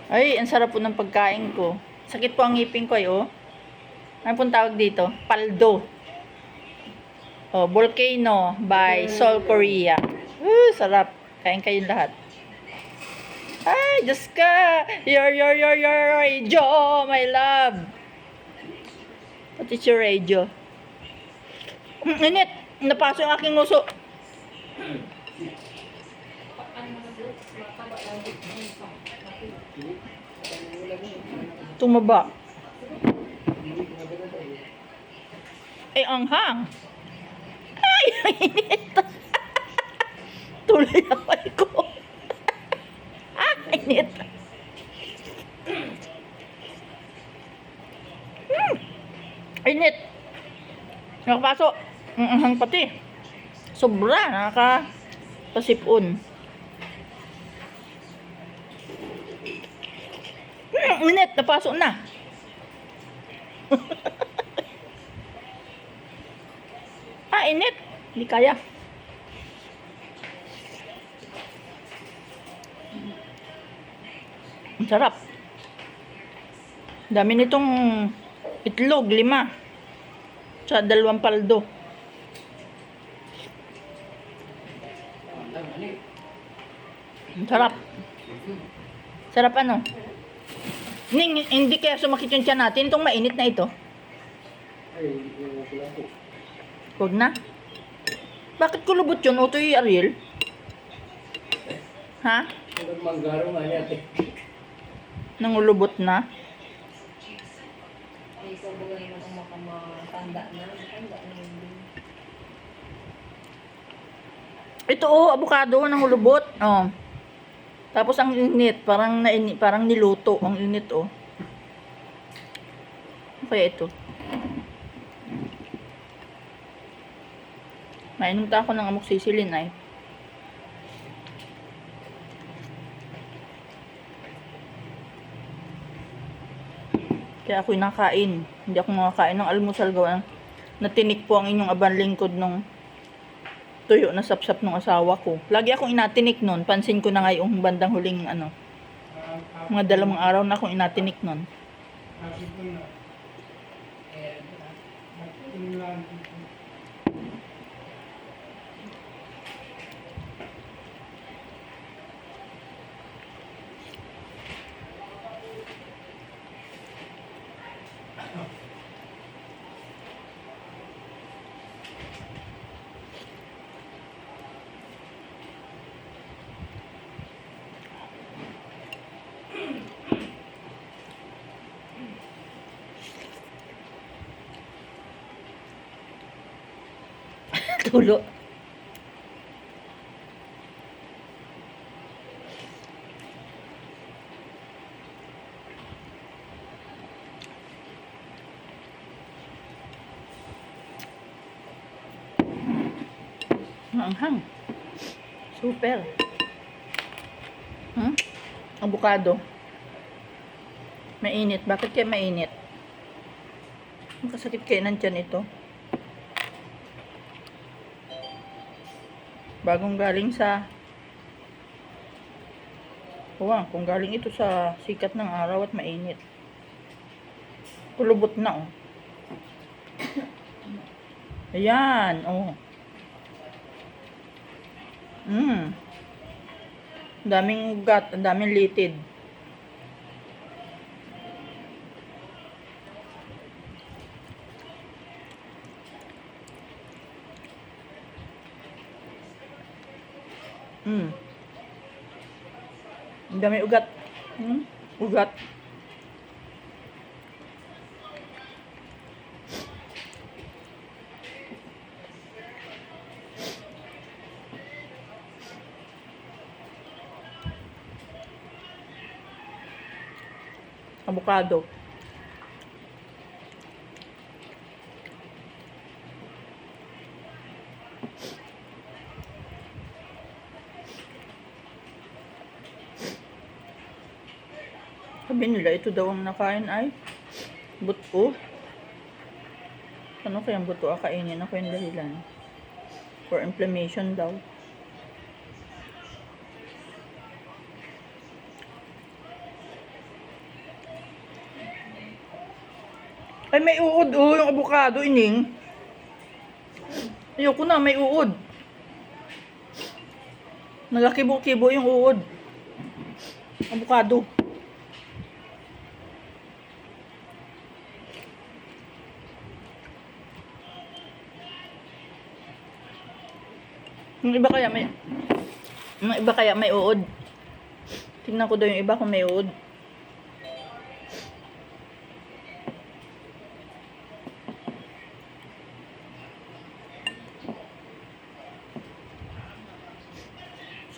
Ay, ang sarap po ng pagkain ko. Sakit po ang ngipin ko ay, oh. Ano pong tawag dito? Paldo. Oh, Volcano by Seoul, Korea. Sarap. Kain kayong lahat. Ay, Diyos ka! Your radio, my love. What is your radio? Init! Napasok ang aking nguso. Tumaba. Ay, anghang. Ay, init. Tuloy ang pay ko. Ah, init. Init. Nakapasok. Ang anghang pati. Sobra. Nakakasipon. Init. Napasok na. Ah, init. Hindi kaya. Ang sarap. Dami nitong itlog, 5. Sa 2 paldo. Ang sarap. Sarap ano? Hindi kaya sumakit yung tiyan natin. Itong mainit na ito. Huwag na. Bakit kulubot yun? Utoy Ariel? Ha? Nangulubot na? Ito oh, avocado nangulubot. Oh. Tapos ang init, parang niluto ang init oh. Kaya ito. Mainom ta ako ng amoxicillin ay. Kaya ako'y nakain. Hindi ako nakakain ng almusal gawa. Natinik po ang inyong aban lingkod nung tuyo na sapsap ng asawa ko. Lagi akong inatinik nun. Pansin ko na ngayong bandang huling ano. Mga 2 araw na akong inatinik nun. Tulo. Anghang. Super. Avocado. Mainit. Bakit kaya mainit? Makasakit kaya ng tiyan ito. Bagong galing sa kung galing ito sa sikat ng araw at mainit. Kulubot na oh. Ayan oh. Daming ugat, daming litid. Ang dami ugat. Ugat. Avocado. Sabi nila, ito daw ang nakain ay buto. Ano kayang buto akainin? Ano kayang dahilan? For inflammation daw. Ay, may uod, oh, yung avocado, ining. Ayoko na, may uod. Nagakibo-kibo yung uod. Avocado. Yung iba kaya may uod. Tingnan ko daw yung iba kung may uod.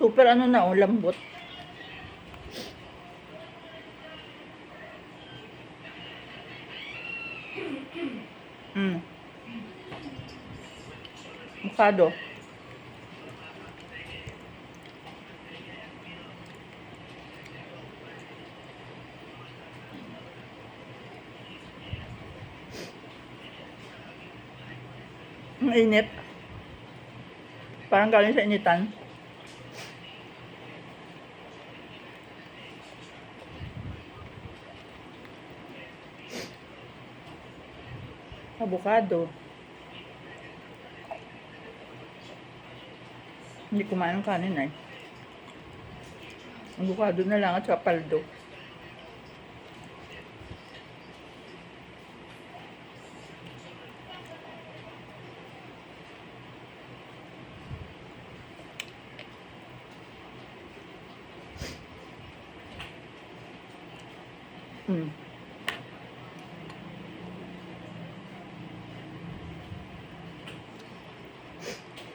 Super ano na, oh, lambot. Avocado. Ang init. Parang galing sa initan. Avocado. Hindi kumain ng kanin ay. Avocado na lang at saka paldo.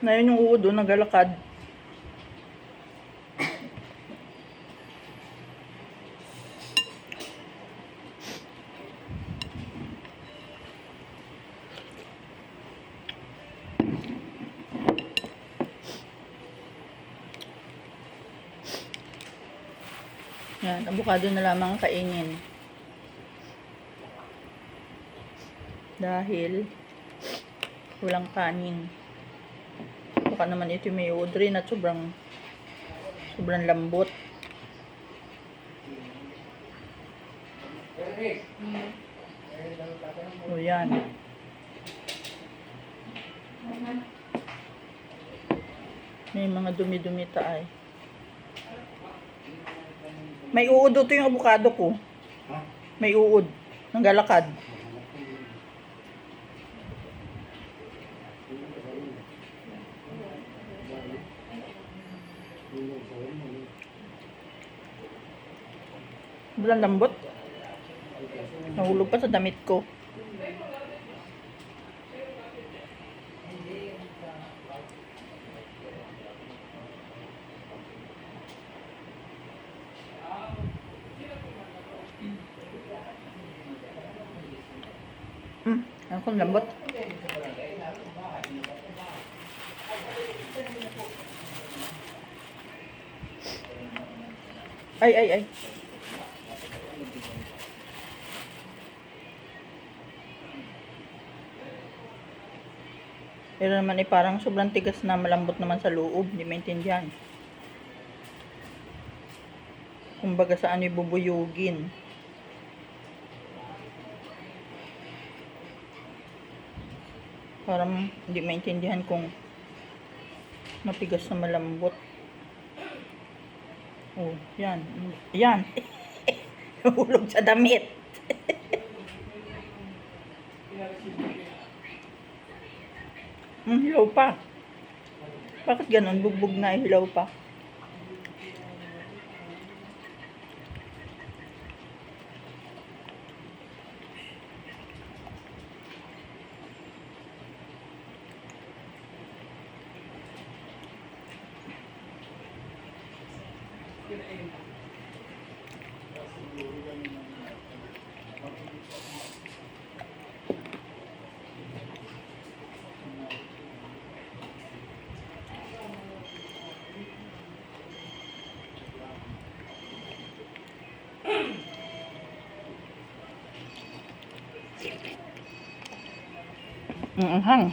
Na yun yung uod doon, nagalakad. Yan, avocado na lamang kainin. Dahil walang kanin. Baka naman ito may uod rin at sobrang lambot. O yan. May mga dumi-dumi tayo. May uod ito yung avocado ko. May uod. Nanggalakad. Sobrang lambot. Nahulog pa sa damit ko. Ang lambot. Ay. Pero naman parang sobrang tigas na, malambot naman sa loob. Hindi maintindihan. Kumbaga saan ibubuyugin. Parang hindi maintindihan kung matigas na malambot. Oh, yan. Yan. Nahulog sa damit. Hilaw pa. Bakit ganun? Bugbog na, hilaw pa. Ang hang.